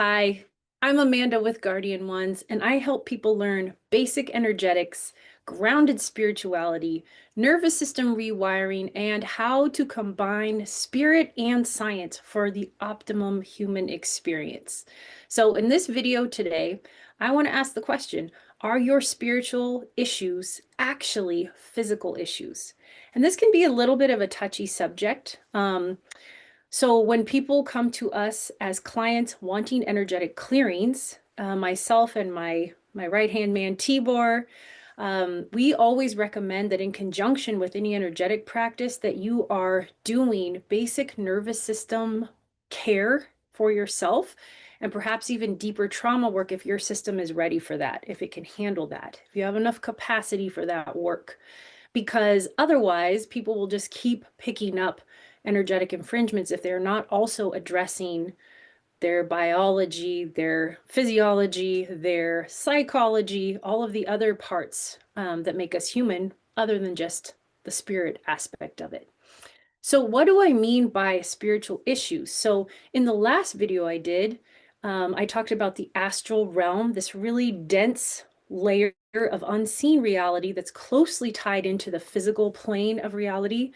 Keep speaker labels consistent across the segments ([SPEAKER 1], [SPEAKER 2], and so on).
[SPEAKER 1] Hi, I'm Amanda with Guardian Ones, and I help people learn basic energetics, grounded spirituality, nervous system rewiring, and how to combine spirit and science for the optimum human experience. So, in this video today, I want to ask the question, are your spiritual issues actually physical issues? And this can be a little bit of a touchy subject. So when people come to us as clients wanting energetic clearings, myself and my right-hand man, Tibor, we always recommend that in conjunction with any energetic practice that you are doing basic nervous system care for yourself and perhaps even deeper trauma work if your system is ready for that, if it can handle that, if you have enough capacity for that work, because otherwise people will just keep picking up energetic infringements if they're not also addressing their biology, their physiology, their psychology, all of the other parts that make us human, other than just the spirit aspect of it. So, what do I mean by spiritual issues? So, in the last video I did, I talked about the astral realm, this really dense layer of unseen reality that's closely tied into the physical plane of reality,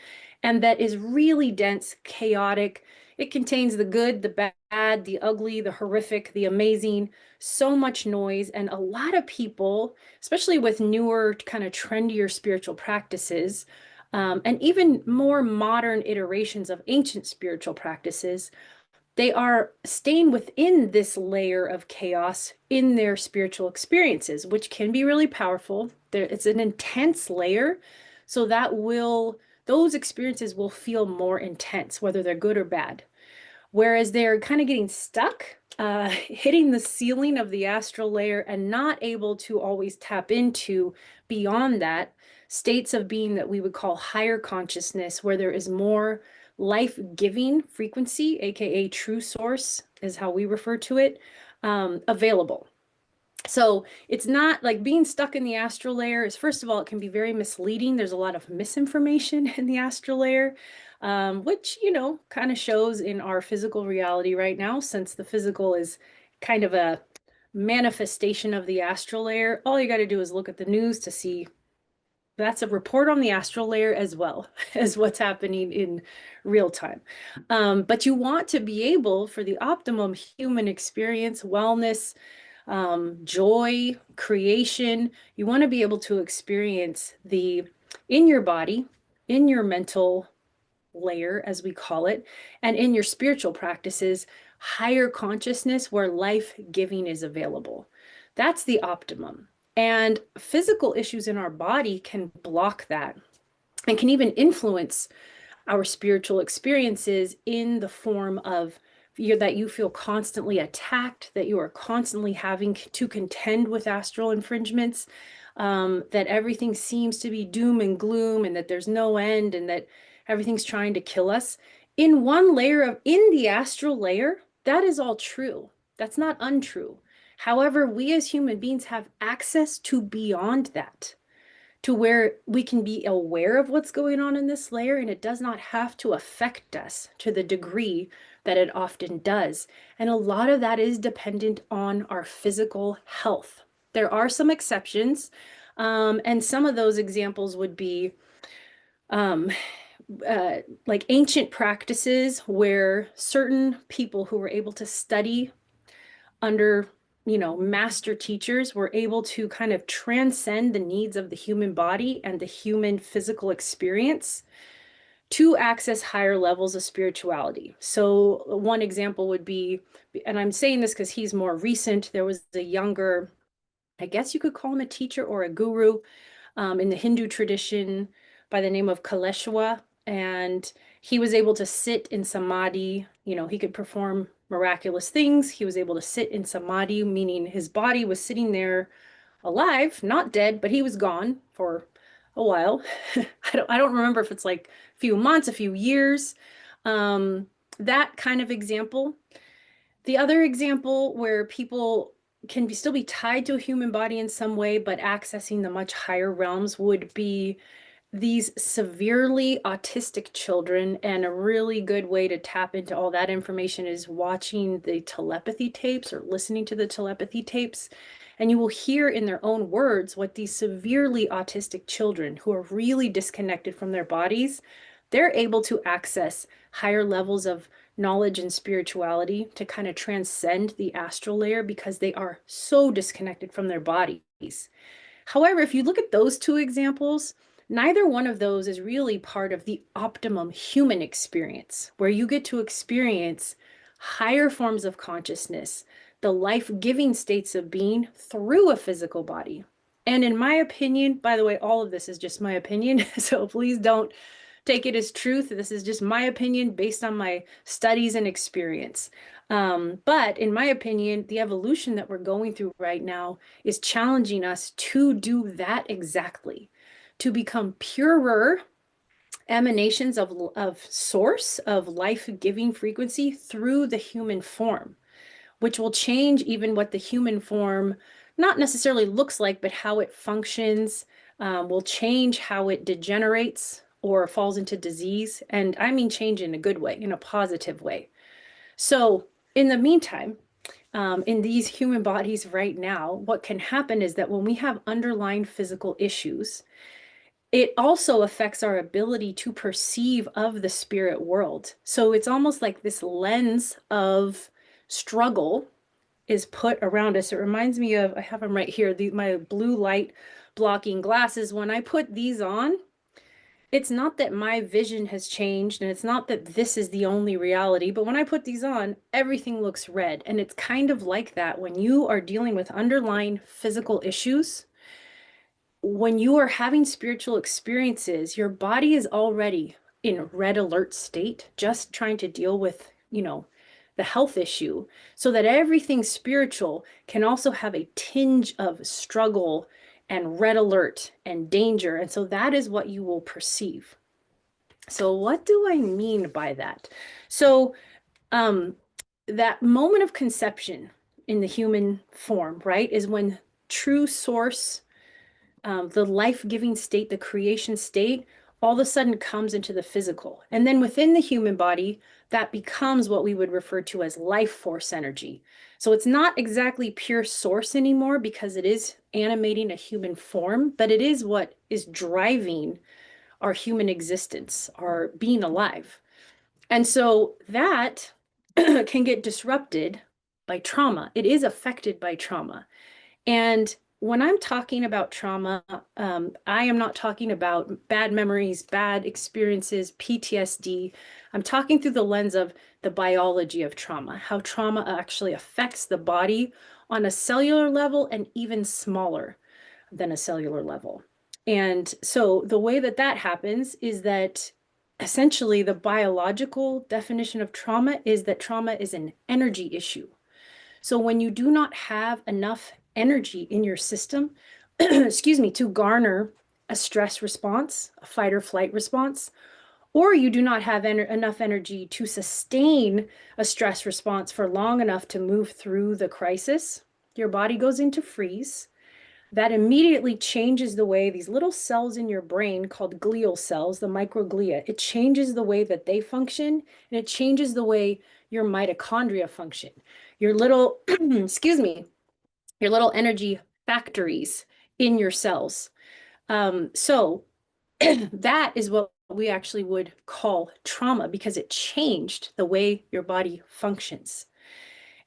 [SPEAKER 1] and that is really dense, chaotic. It contains the good, the bad, the ugly, the horrific, the amazing, so much noise. And a lot of people, especially with newer, kind of trendier spiritual practices, and even more modern iterations of ancient spiritual practices, they are staying within this layer of chaos in their spiritual experiences, which can be really powerful. It's an intense layer, so those experiences will feel more intense, whether they're good or bad. Whereas they're kind of getting stuck, hitting the ceiling of the astral layer and not able to always tap into beyond that states of being that we would call higher consciousness, where there is more life-giving frequency, aka true source is how we refer to it, available. So it's not like being stuck in the astral layer is, first of all, it can be very misleading. There's a lot of misinformation in the astral layer, which, kind of shows in our physical reality right now, since the physical is kind of a manifestation of the astral layer. All you got to do is look at the news to see that's a report on the astral layer as well as what's happening in real time. But you want to be able, for the optimum human experience, wellness, joy, creation. You want to be able to experience in your body, in your mental layer, as we call it, and in your spiritual practices, higher consciousness where life giving is available. That's the optimum. And physical issues in our body can block that and can even influence our spiritual experiences in the form of that you feel constantly attacked, that you are constantly having to contend with astral infringements, that everything seems to be doom and gloom, and that there's no end, and that everything's trying to kill us. In the astral layer, that is all true. That's not untrue. However, we as human beings have access to beyond that, to where we can be aware of what's going on in this layer, and it does not have to affect us to the degree that it often does. And a lot of that is dependent on our physical health. There are some exceptions, and some of those examples would be um, like ancient practices where certain people who were able to study under master teachers were able to kind of transcend the needs of the human body and the human physical experience to access higher levels of spirituality. So one example would be, and I'm saying this because he's more recent, there was a younger, I guess you could call him a teacher or a guru, in the Hindu tradition by the name of Kaleshwa. And he was able to sit in samadhi. He could perform miraculous things. He was able to sit in samadhi, meaning his body was sitting there alive, not dead, but he was gone for a while. I don't remember if it's like a few months, a few years. Um, that kind of example. The other example where people still be tied to a human body in some way, but accessing the much higher realms would be these severely autistic children, and a really good way to tap into all that information is watching the telepathy tapes or listening to the telepathy tapes. And you will hear in their own words what these severely autistic children who are really disconnected from their bodies, they're able to access higher levels of knowledge and spirituality to kind of transcend the astral layer because they are so disconnected from their bodies. However, if you look at those two examples, neither one of those is really part of the optimum human experience, where you get to experience higher forms of consciousness, the life-giving states of being through a physical body. And in my opinion, by the way, all of this is just my opinion, so please don't take it as truth. This is just my opinion based on my studies and experience. But in my opinion, the evolution that we're going through right now is challenging us to do that exactly, to become purer emanations of source, of life-giving frequency through the human form, which will change even what the human form not necessarily looks like, but how it functions, will change how it degenerates or falls into disease. And I mean change in a good way, in a positive way. So in the meantime, in these human bodies right now, what can happen is that when we have underlying physical issues, it also affects our ability to perceive of the spirit world. So it's almost like this lens of struggle is put around us. It reminds me of, I have them right here, my blue light blocking glasses. When I put these on, it's not that my vision has changed and it's not that this is the only reality, but when I put these on, everything looks red. And it's kind of like that when you are dealing with underlying physical issues. When you are having spiritual experiences, your body is already in red alert state, just trying to deal with, the health issue, so that everything spiritual can also have a tinge of struggle and red alert and danger. And so that is what you will perceive. So what do I mean by that? So um, that moment of conception in the human form, right, is when true source, the life-giving state, the creation state, all of a sudden comes into the physical. And then within the human body, that becomes what we would refer to as life force energy. So it's not exactly pure source anymore because it is animating a human form, but it is what is driving our human existence, our being alive. And so that can get disrupted by trauma. It is affected by trauma. And when I'm talking about trauma, I am not talking about bad memories, bad experiences, PTSD. I'm talking through the lens of the biology of trauma, how trauma actually affects the body on a cellular level and even smaller than a cellular level. And so the way that that happens is that essentially the biological definition of trauma is that trauma is an energy issue. So when you do not have enough energy in your system, excuse me, to garner a stress response, a fight or flight response, or you do not have enough energy to sustain a stress response for long enough to move through the crisis, your body goes into freeze. That immediately changes the way these little cells in your brain called glial cells, the microglia, it changes the way that they function, and it changes the way your mitochondria function. Your little, excuse me, your little energy factories in your cells. So that is what we actually would call trauma because it changed the way your body functions.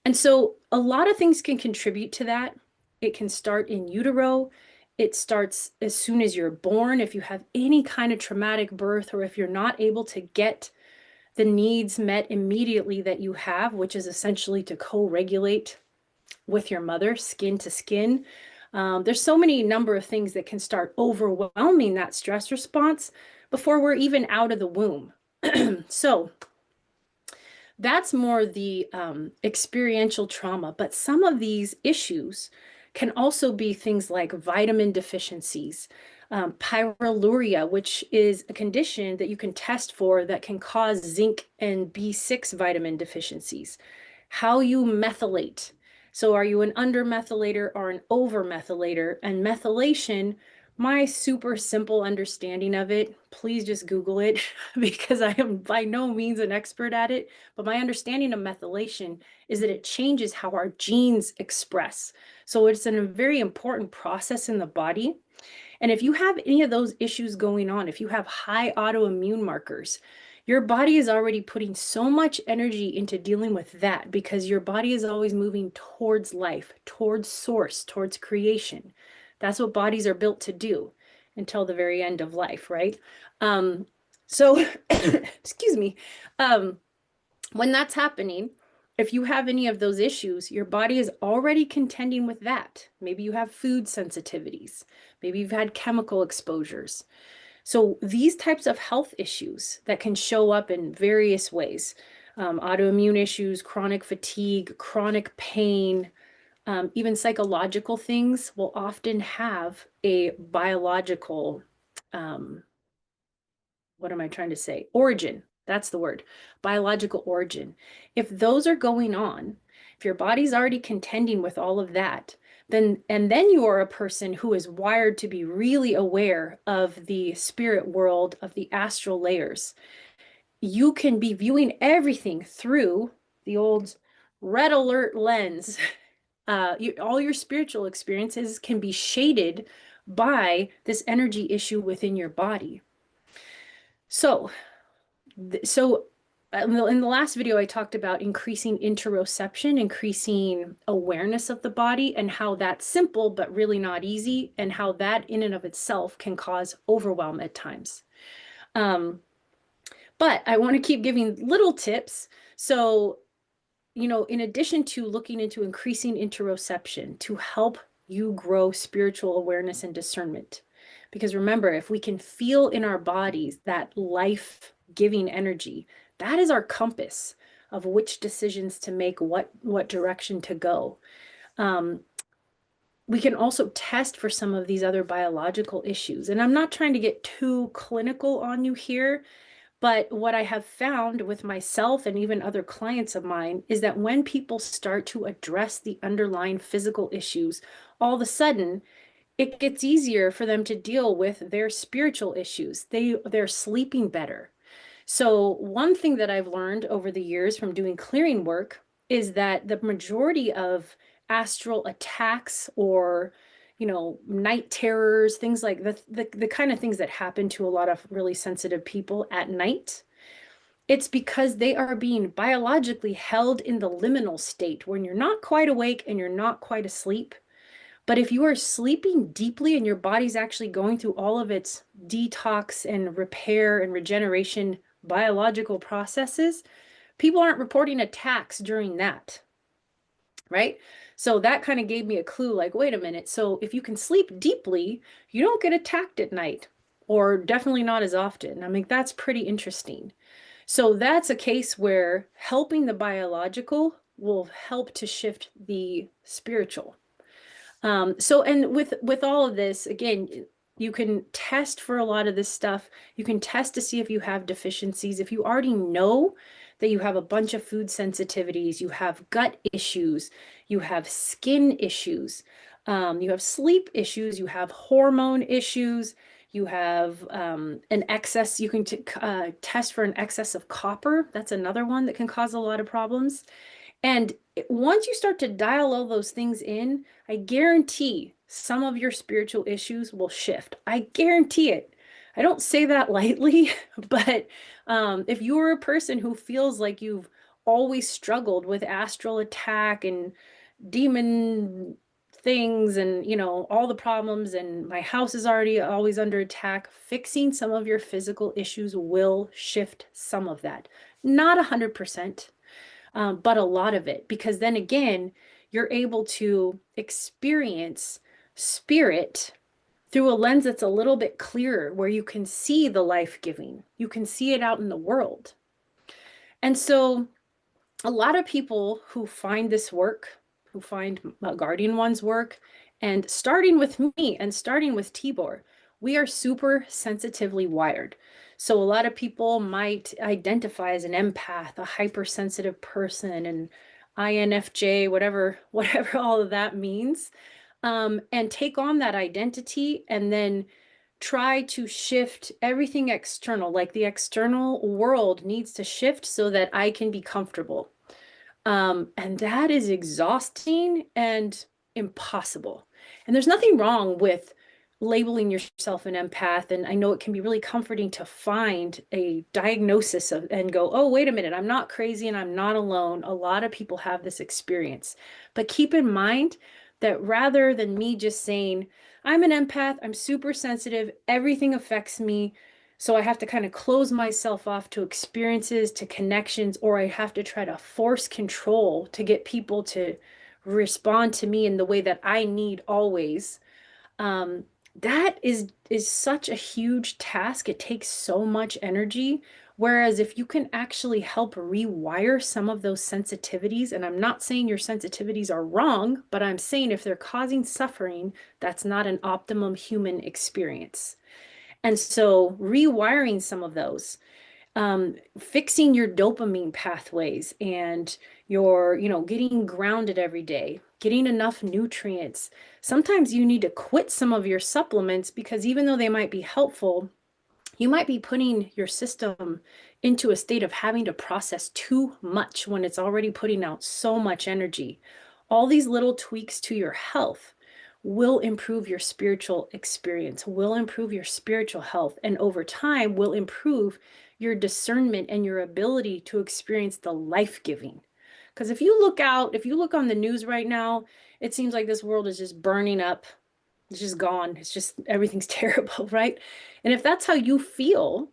[SPEAKER 1] And so a lot of things can contribute to that. It can start in utero. It starts as soon as you're born. If you have any kind of traumatic birth, or if you're not able to get the needs met immediately that you have, which is essentially to co-regulate with your mother, skin to skin. There's so many number of things that can start overwhelming that stress response before we're even out of the womb. So that's more the experiential trauma. But some of these issues can also be things like vitamin deficiencies, pyroluria, which is a condition that you can test for that can cause zinc and B6 vitamin deficiencies. How you methylate. So are you an undermethylator or an overmethylator? And methylation My super simple understanding of it, please just Google it because I am by no means an expert at it. But my understanding of methylation is that it changes how our genes express. So it's a very important process in the body. And if you have any of those issues going on, if you have high autoimmune markers, your body is already putting so much energy into dealing with that because your body is always moving towards life, towards source, towards creation. That's what bodies are built to do until the very end of life, right? Um, so, excuse me. Um, when that's happening, if you have any of those issues, your body is already contending with that. Maybe you have food sensitivities. Maybe you've had chemical exposures. So these types of health issues that can show up in various ways, autoimmune issues, chronic fatigue, chronic pain, even psychological things will often have a biological um, what am I trying to say? Origin. That's the word. Biological origin. If those are going on, if your body's already contending with all of that, then you are a person who is wired to be really aware of the spirit world, of the astral layers. You can be viewing everything through the old red alert lens. All your spiritual experiences can be shaded by this energy issue within your body. So so in the last video, I talked about increasing interoception, increasing awareness of the body, and how that's simple but really not easy, and how that in and of itself can cause overwhelm at times. Um, but I want to keep giving little tips. So in addition to looking into increasing interoception to help you grow spiritual awareness and discernment. Because remember, if we can feel in our bodies that life-giving energy, that is our compass of which decisions to make, what direction to go. Um, we can also test for some of these other biological issues. And I'm not trying to get too clinical on you here, but what I have found with myself and even other clients of mine is that when people start to address the underlying physical issues, all of a sudden it gets easier for them to deal with their spiritual issues. They're sleeping better. So one thing that I've learned over the years from doing clearing work is that the majority of astral attacks or night terrors, things like the kind of things that happen to a lot of really sensitive people at night, it's because they are being biologically held in the liminal state when you're not quite awake and you're not quite asleep. But if you are sleeping deeply and your body's actually going through all of its detox and repair and regeneration biological processes, people aren't reporting attacks during that, right? So that kind of gave me a clue like, wait a minute. So if you can sleep deeply, you don't get attacked at night, or definitely not as often. I mean, that's pretty interesting. So that's a case where helping the biological will help to shift the spiritual. And with all of this, again, you can test for a lot of this stuff. You can test to see if you have deficiencies. If you already know that you have a bunch of food sensitivities, you have gut issues, you have skin issues, you have sleep issues, you have hormone issues, you have an excess, you can test for an excess of copper. That's another one that can cause a lot of problems. And once you start to dial all those things in, I guarantee some of your spiritual issues will shift. I guarantee it. I don't say that lightly, but if you're a person who feels like you've always struggled with astral attack and demon things and all the problems and my house is already always under attack, fixing some of your physical issues will shift some of that. Not 100%, but a lot of it, because then again, you're able to experience spirit through a lens that's a little bit clearer, where you can see the life-giving. You can see it out in the world. And so a lot of people who find this work, who find Guardian One's work, and starting with me and starting with Tibor, we are super sensitively wired. So a lot of people might identify as an empath, a hypersensitive person, an INFJ, whatever all of that means. and take on that identity and then try to shift everything external. Like the external world needs to shift so that I can be comfortable. And that is exhausting and impossible. And there's nothing wrong with labeling yourself an empath. And I know it can be really comforting to find a diagnosis of and go, oh, wait a minute, I'm not crazy and I'm not alone. A lot of people have this experience. But keep in mind that rather than me just saying, I'm an empath, I'm super sensitive, everything affects me, so I have to kind of close myself off to experiences, to connections, or I have to try to force control to get people to respond to me in the way that I need always. Um, that is such a huge task. It takes so much energy. Whereas if you can actually help rewire some of those sensitivities, and I'm not saying your sensitivities are wrong, but I'm saying if they're causing suffering, that's not an optimum human experience. And so rewiring some of those, fixing your dopamine pathways and your, getting grounded every day, getting enough nutrients. Sometimes you need to quit some of your supplements because even though they might be helpful, you might be putting your system into a state of having to process too much when it's already putting out so much energy. All these little tweaks to your health will improve your spiritual experience, will improve your spiritual health, and over time will improve your discernment and your ability to experience the life-giving. Because if you look on the news right now, it seems like this world is just burning up. It's just gone. It's just everything's terrible, right? And if that's how you feel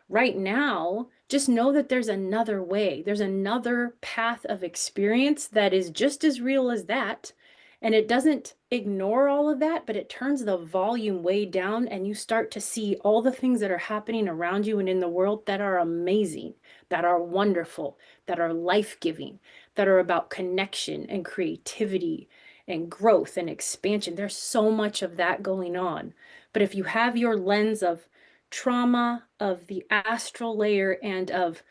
[SPEAKER 1] right now, just know that there's another way. There's another path of experience that is just as real as that. And it doesn't ignore all of that, but it turns the volume way down and you start to see all the things that are happening around you and in the world that are amazing, that are wonderful, that are life-giving, that are about connection and creativity and growth and expansion. There's so much of that going on. But if you have your lens of trauma, of the astral layer, and of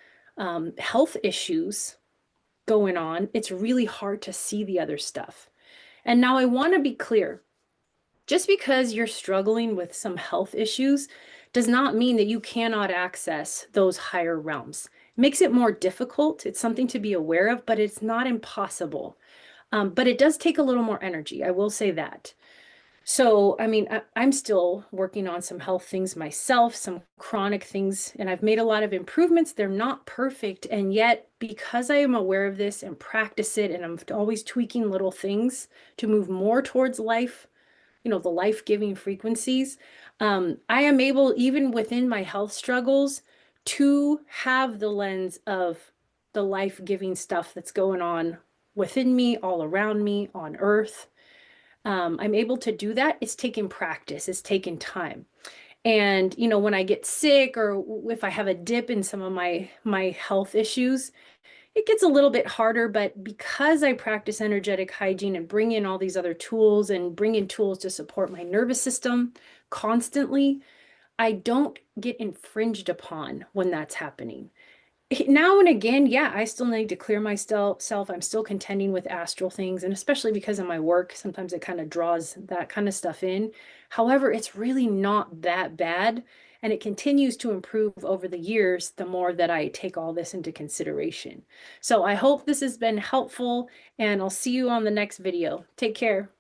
[SPEAKER 1] health issues going on, it's really hard to see the other stuff. And now I want to be clear, just because you're struggling with some health issues does not mean that you cannot access those higher realms. It makes it more difficult. It's something to be aware of, but it's not impossible. But it does take a little more energy. I will say that. So, I mean, I'm still working on some health things myself, some chronic things, and I've made a lot of improvements. They're not perfect. And yet, because I am aware of this and practice it, and I'm always tweaking little things to move more towards life, the life-giving frequencies, I am able, even within my health struggles, to have the lens of the life-giving stuff that's going on within me, all around me, on earth. I'm able to do that. It's taken practice, it's taken time. And, when I get sick or if I have a dip in some of my health issues, it gets a little bit harder, but because I practice energetic hygiene and bring in all these other tools and bring in tools to support my nervous system constantly, I don't get infringed upon when that's happening. Now and again, yeah, I still need to clear myself. I'm still contending with astral things, and especially because of my work, sometimes it kind of draws that kind of stuff in. However, it's really not that bad, and it continues to improve over the years the more that I take all this into consideration. So I hope this has been helpful, and I'll see you on the next video. Take care.